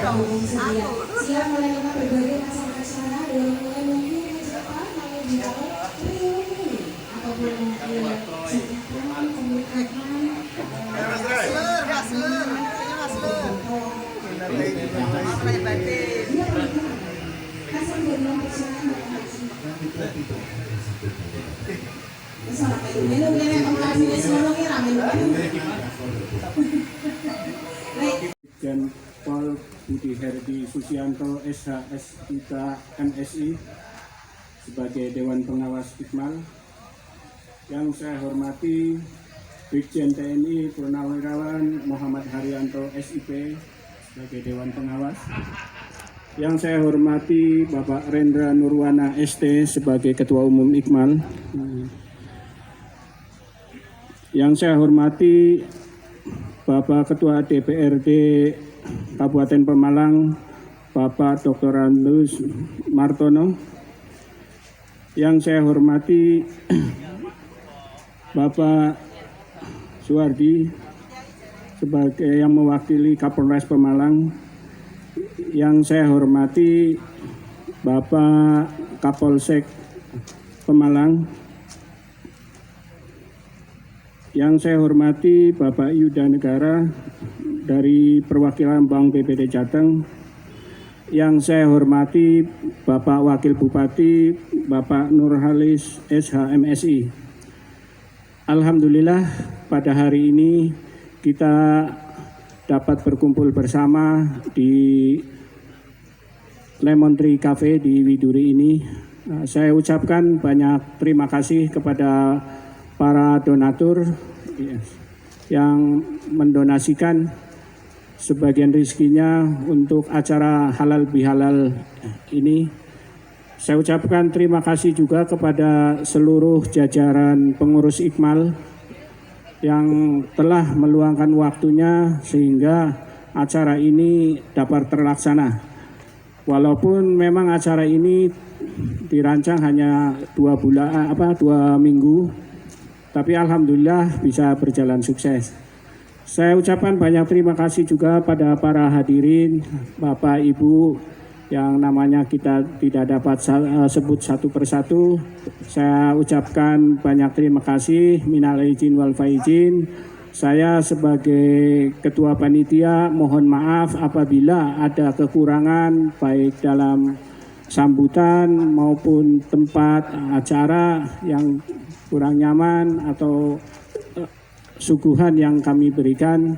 Siap menerima berbagai macam acara dari mulai mungkin kejutan lalu dialog reuni ataupun sekitar pembukaan dan Pol Budi Herdi Susianto SHS3 MSI sebagai Dewan Pengawas Ikmal. Yang saya hormati Brigjen TNI Purnawirawan Muhammad Haryanto SIP sebagai Dewan Pengawas. Yang saya hormati Bapak Rendra Nurwana ST sebagai Ketua Umum Ikmal. Yang saya hormati Bapak Ketua DPRD Kabupaten Pemalang, Bapak Dr. Andus Martono. Yang saya hormati Bapak Suwardi sebagai yang mewakili Kapolres Pemalang. Yang saya hormati Bapak Kapolsek Pemalang. Yang saya hormati Bapak Yuda Negara dari perwakilan Bank BPD Jateng. Yang saya hormati Bapak Wakil Bupati Bapak Nurhalis SHMSI. Alhamdulillah pada hari ini kita dapat berkumpul bersama di Lemon Tree Cafe di Widuri ini. Saya ucapkan banyak terima kasih kepada para donatur yang mendonasikan sebagian rezekinya untuk acara halal bihalal ini. Saya ucapkan terima kasih juga kepada seluruh jajaran pengurus Ikmal yang telah meluangkan waktunya sehingga acara ini dapat terlaksana. Walaupun memang acara ini dirancang hanya 2 minggu, tapi alhamdulillah bisa berjalan sukses. Saya ucapkan banyak terima kasih juga pada para hadirin, Bapak Ibu yang namanya kita tidak dapat sebut satu persatu. Saya ucapkan banyak terima kasih, minal aidin wal faizin. Saya sebagai Ketua Panitia mohon maaf apabila ada kekurangan baik dalam sambutan maupun tempat acara yang kurang nyaman atau suguhan yang kami berikan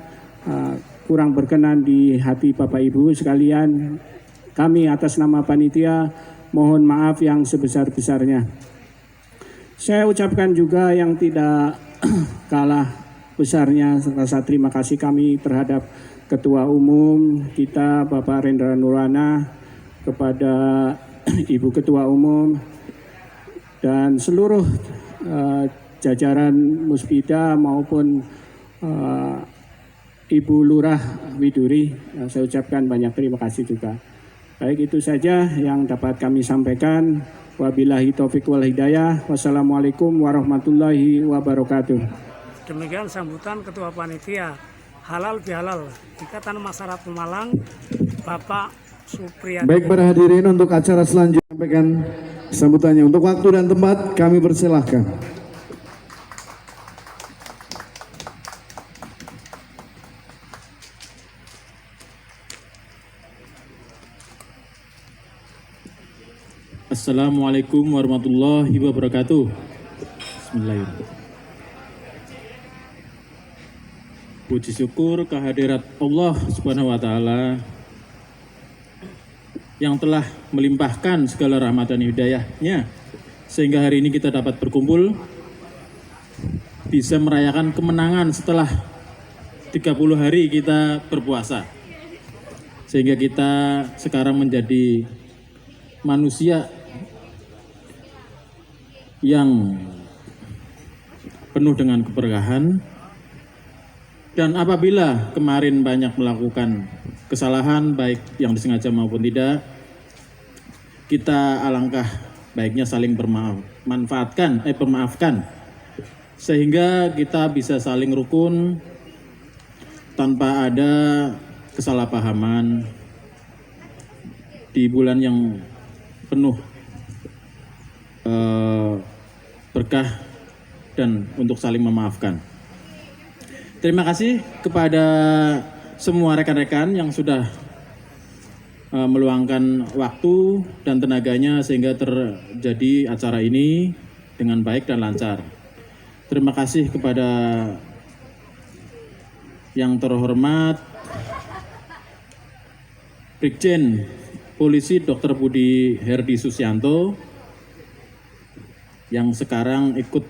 kurang berkenan di hati Bapak Ibu sekalian. Kami atas nama panitia mohon maaf yang sebesar-besarnya. Saya ucapkan juga yang tidak kalah besarnya rasa terima kasih kami terhadap Ketua Umum kita Bapak Rendra Nurwana, kepada Ibu Ketua Umum dan seluruh jajaran Muspida maupun Ibu Lurah Widuri. Saya ucapkan banyak terima kasih juga. Baik, itu saja yang dapat kami sampaikan. Wabillahi taufiq wal hidayah. Wassalamualaikum warahmatullahi wabarakatuh. Demikian sambutan Ketua Panitia Halal Bihalal Ikatan Masyarakat Pemalang, Bapak Supriyadi. Baik para hadirin, untuk acara selanjutnya sampaikan sambutannya. Untuk waktu dan tempat kami persilahkan. Assalamualaikum warahmatullahi wabarakatuh. Bismillahirrahmanirrahim. Puji syukur kehadirat Allah Subhanahu wa taala yang telah melimpahkan segala rahmat dan hidayah-Nya sehingga hari ini kita dapat berkumpul bisa merayakan kemenangan setelah 30 hari kita berpuasa. Sehingga kita sekarang menjadi manusia yang penuh dengan keberkahan. Dan apabila kemarin banyak melakukan kesalahan baik yang disengaja maupun tidak, kita alangkah baiknya saling bermaafkan sehingga kita bisa saling rukun tanpa ada kesalahpahaman di bulan yang penuh berkah dan untuk saling memaafkan. Terima kasih kepada semua rekan-rekan yang sudah meluangkan waktu dan tenaganya sehingga terjadi acara ini dengan baik dan lancar. Terima kasih kepada yang terhormat Brigjen Polisi Dr. Budi Herdi Susianto yang sekarang ikut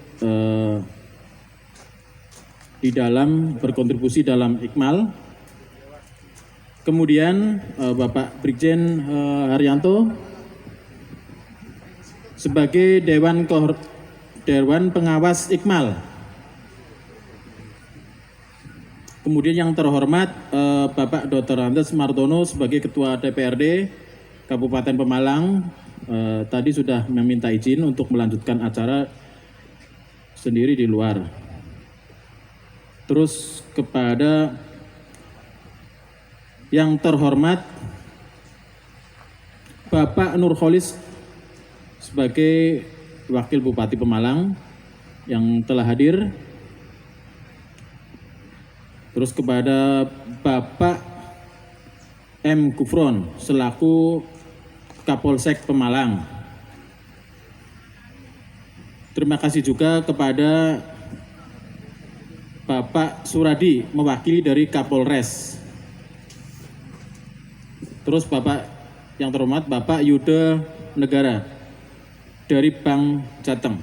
di dalam berkontribusi dalam Ikmal. Kemudian Bapak Brigjen Haryanto sebagai Dewan Pengawas Ikmal. Kemudian yang terhormat Bapak Dr. Andes Martono sebagai Ketua DPRD Kabupaten Pemalang, tadi sudah meminta izin untuk melanjutkan acara sendiri di luar. Terus kepada yang terhormat Bapak Nurholis sebagai Wakil Bupati Pemalang yang telah hadir. Terus kepada Bapak M. Gufron selaku Kapolsek Pemalang. Terima kasih juga kepada Bapak Suradi mewakili dari Kapolres. Terus Bapak yang terhormat Bapak Yuda Negara dari Bank Jateng.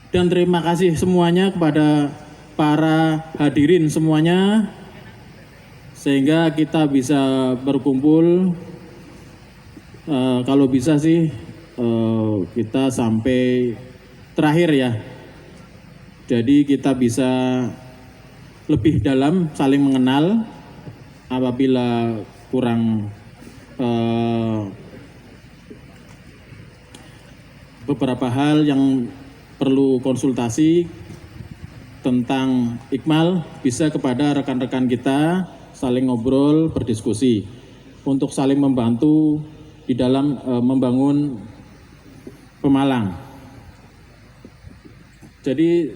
Dan terima kasih semuanya kepada para hadirin semuanya sehingga kita bisa berkumpul kalau bisa sih kita sampai terakhir ya. Jadi kita bisa lebih dalam saling mengenal. Apabila kurang beberapa hal yang perlu konsultasi tentang Ikmal bisa kepada rekan-rekan kita saling ngobrol, berdiskusi untuk saling membantu di dalam membangun Pemalang. Jadi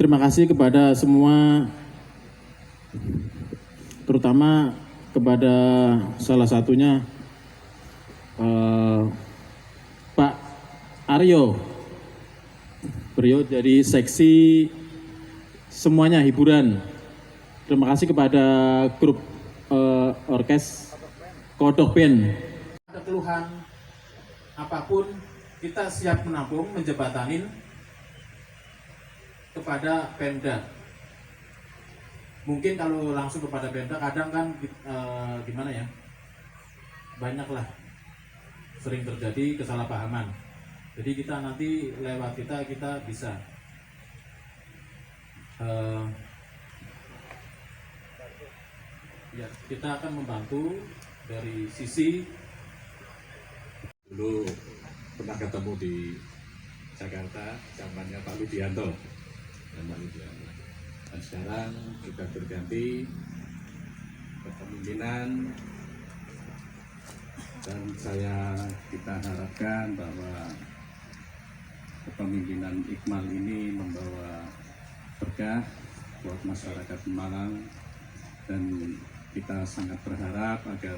terima kasih kepada semua, terutama kepada salah satunya Pak Aryo. Beliau dari seksi semuanya hiburan. Terima kasih kepada grup orkes Kodok Band. Ada keluhan apapun kita siap menampung, menjebatanin kepada Pemda. Mungkin kalau langsung kepada Pemda kadang kan gimana ya, banyaklah sering terjadi kesalahpahaman. Jadi kita nanti lewat kita bisa ya, kita akan membantu dari sisi. Dulu pernah ketemu di Jakarta, zamannya Pak Ludianto. Dan sekarang kita berganti kepemimpinan, dan kita harapkan bahwa kepemimpinan Ikmal ini membawa berkah buat masyarakat Pemalang, dan kita sangat berharap agar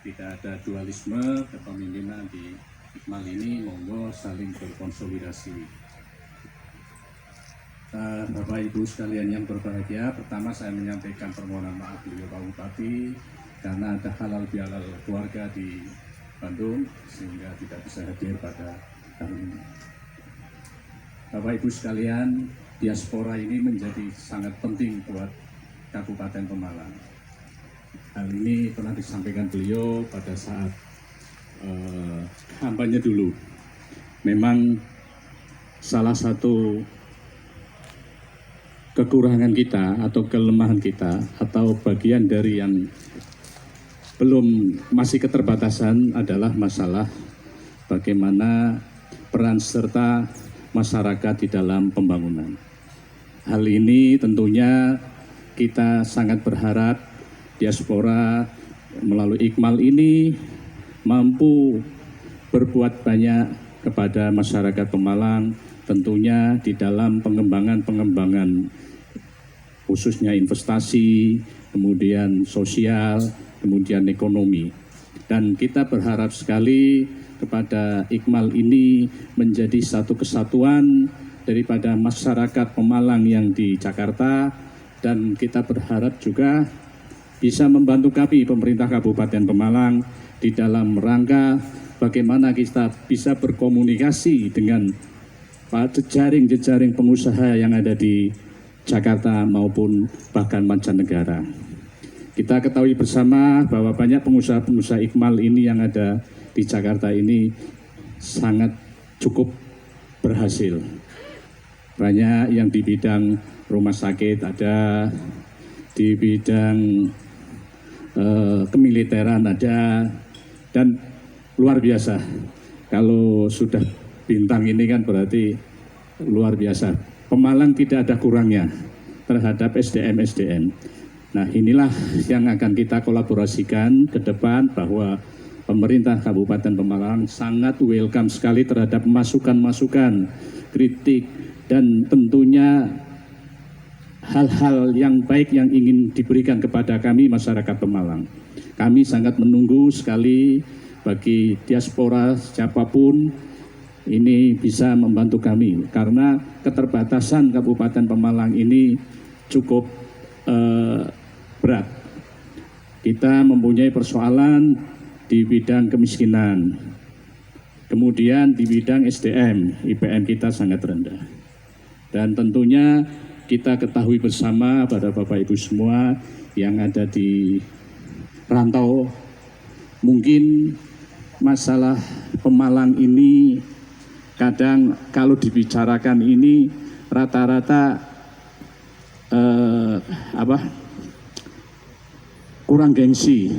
tidak ada dualisme kepemimpinan di Ikmal ini. Monggo saling berkonsolidasi. Bapak Ibu sekalian yang berbahagia, pertama saya menyampaikan permohonan maaf beliau Pak Bupati karena ada halal bihalal keluarga di Bandung sehingga tidak bisa hadir pada tahun ini. Bapak Ibu sekalian, diaspora ini menjadi sangat penting buat Kabupaten Pemalang. Hal ini pernah disampaikan beliau pada saat kampanye dulu. Memang salah satu kekurangan kita atau kelemahan kita atau bagian dari yang belum masih keterbatasan adalah masalah bagaimana peran serta masyarakat di dalam pembangunan. Hal ini tentunya kita sangat berharap diaspora melalui Ikmal ini mampu berbuat banyak kepada masyarakat Pemalang, tentunya di dalam pengembangan khususnya investasi, kemudian sosial, kemudian ekonomi. Dan kita berharap sekali kepada Ikmal ini menjadi satu kesatuan daripada masyarakat Pemalang yang di Jakarta, dan kita berharap juga bisa membantu kami pemerintah Kabupaten Pemalang di dalam rangka bagaimana kita bisa berkomunikasi dengan jejaring-jejaring pengusaha yang ada di Jakarta maupun bahkan mancanegara. Kita ketahui bersama bahwa banyak pengusaha-pengusaha Ikmal ini yang ada di Jakarta ini sangat cukup berhasil. Banyak yang di bidang rumah sakit ada, di bidang kemiliteran ada, dan luar biasa. Kalau sudah bintang ini kan berarti luar biasa. Pemalang tidak ada kurangnya terhadap SDM. Nah, inilah yang akan kita kolaborasikan ke depan, bahwa pemerintah Kabupaten Pemalang sangat welcome sekali terhadap masukan-masukan, kritik, dan tentunya hal-hal yang baik yang ingin diberikan kepada kami masyarakat Pemalang. Kami sangat menunggu sekali bagi diaspora siapapun ini bisa membantu kami, karena keterbatasan Kabupaten Pemalang ini cukup berat. Kita mempunyai persoalan di bidang kemiskinan, kemudian di bidang SDM, IPM kita sangat rendah. Dan tentunya kita ketahui bersama pada Bapak Ibu semua yang ada di rantau, mungkin masalah Pemalang ini kadang kalau dibicarakan ini rata-rata kurang gengsi.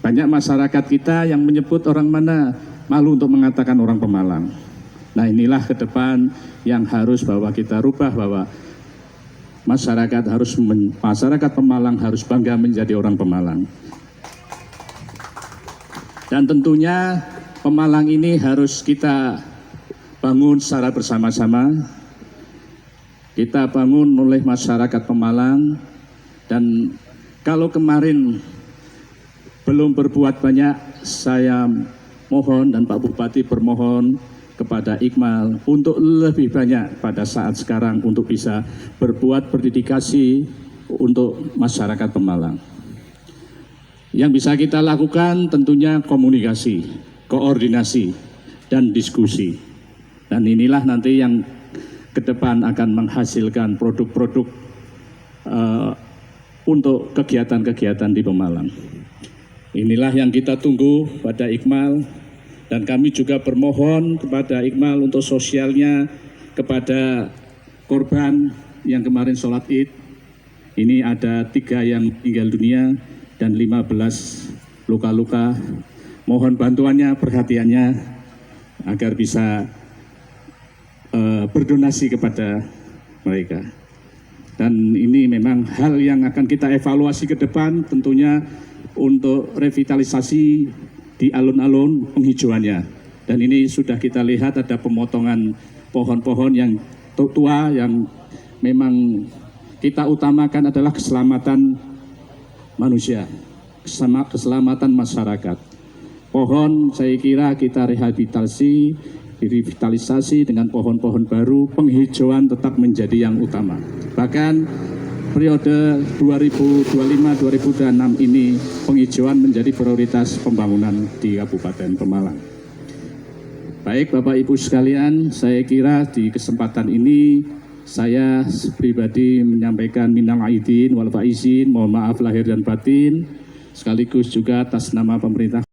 Banyak masyarakat kita yang menyebut orang mana malu untuk mengatakan orang Pemalang. Nah, inilah ke depan yang harus bahwa kita rubah, bahwa masyarakat Pemalang harus bangga menjadi orang Pemalang. Dan tentunya Pemalang ini harus kita bangun secara bersama-sama. Kita bangun oleh masyarakat Pemalang, dan kalau kemarin belum berbuat banyak, saya mohon dan Pak Bupati bermohon kepada Ikmal untuk lebih banyak pada saat sekarang untuk bisa berbuat berdedikasi untuk masyarakat Pemalang. Yang bisa kita lakukan tentunya komunikasi, koordinasi, dan diskusi. Dan inilah nanti yang ke depan akan menghasilkan produk-produk untuk kegiatan-kegiatan di Pemalang. Inilah yang kita tunggu pada Ikmal, dan kami juga bermohon kepada Ikmal untuk sosialnya kepada korban yang kemarin sholat Id. Ini ada 3 yang meninggal dunia dan 15 luka-luka. Mohon bantuannya, perhatiannya agar bisa berdonasi kepada mereka. Dan ini memang hal yang akan kita evaluasi ke depan, tentunya untuk revitalisasi di alun-alun penghijauannya. Dan ini sudah kita lihat ada pemotongan pohon-pohon yang tua yang memang kita utamakan adalah keselamatan manusia, keselamatan masyarakat. Pohon saya kira kita revitalisasi dengan pohon-pohon baru, penghijauan tetap menjadi yang utama. Bahkan periode 2025-2026 ini penghijauan menjadi prioritas pembangunan di Kabupaten Pemalang. Baik Bapak Ibu sekalian, saya kira di kesempatan ini saya pribadi menyampaikan minal aidin wal faizin, mohon maaf lahir dan batin, sekaligus juga atas nama pemerintah